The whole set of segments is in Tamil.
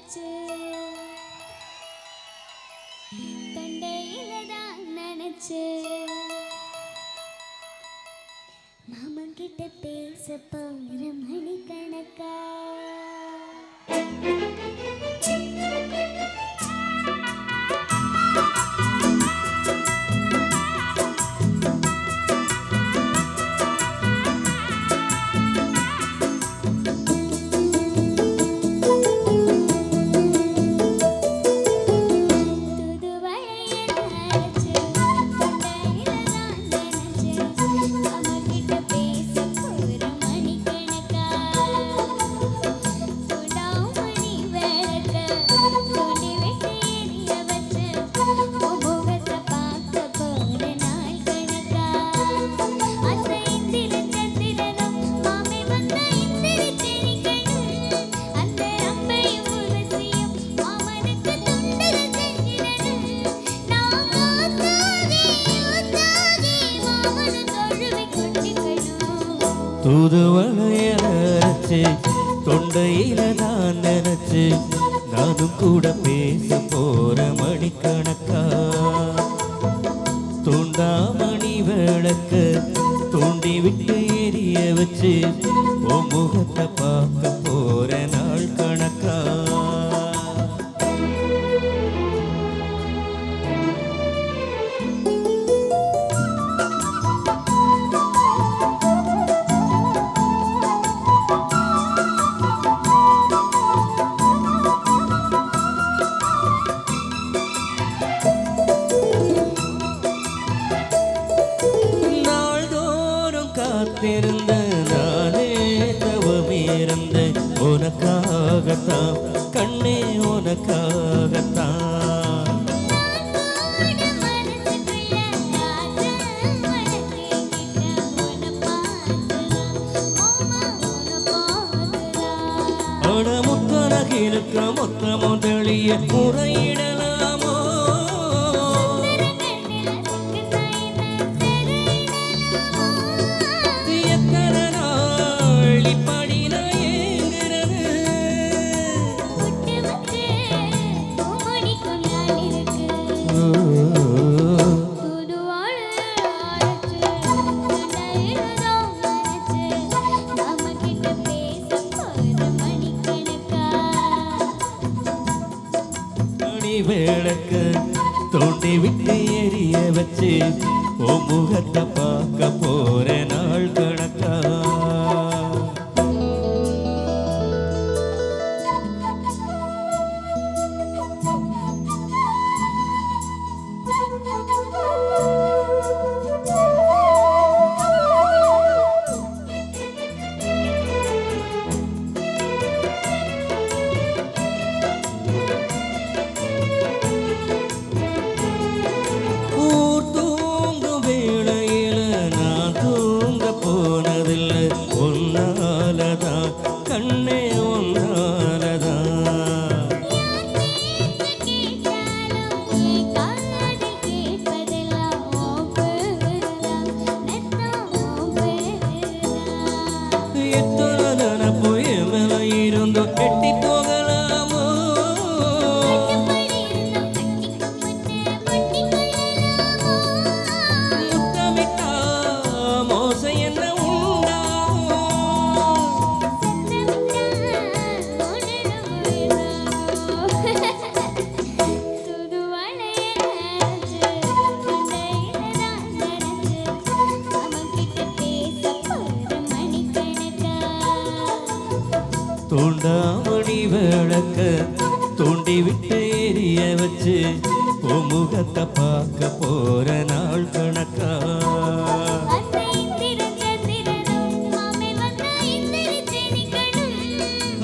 அரைச்சு தொண்டையில தான் நினைச்சு மாமன் கிட்ட பேச போற மணிக்கணக்கா தூதுவளைய அரைச்சு தொண்டையில நான் நினைச்சு நானும் கூட பேச போற மணிக்கணக்கா தூண்டாமணி விளக்க தூண்டி விட்டு எரிய வச்சு உன் முகத்தை பார்க்க போற நாள் கணக்கா காத்திருந்த நானே தவமிருந்த உனக்காகத்தான் கண்ணே உனக்காகத்தான் அட முத்தனகிருக்க மொத்த முதலிய முறையிடலாமோ விளக்கு தோண்டி விட்டு எரிய வச்சு உன் முகத்தை பார்க்க போற நாள் கணக்கா கண்ணே ஒன்னாலதான் எத்தனை நினப்பு மேல இருந்தோ எட்டி போகலாமோ முத்தமிட்டா மோச என்ன தூண்டாமணி விளக்க தூண்டி விட்டு எரிய வச்சு உன் முகத்தை பார்க்க போற நாள் கணக்கா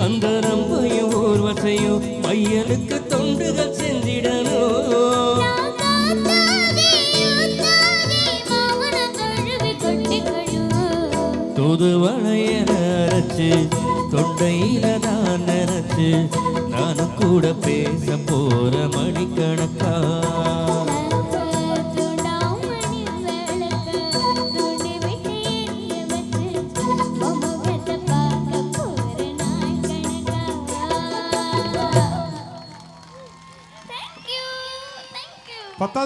அந்த நம்பையும் ஊர்வசையும் மையனுக்கு தொண்டுகள் செஞ்சிடணும் தூதுவளைய அரைச்சு தொண்டையில நான் நினைச்சு நானும் கூட பேச போற மணிக்கணக்கா பார்க்க போற நாள் கணக்கா பத்தாவது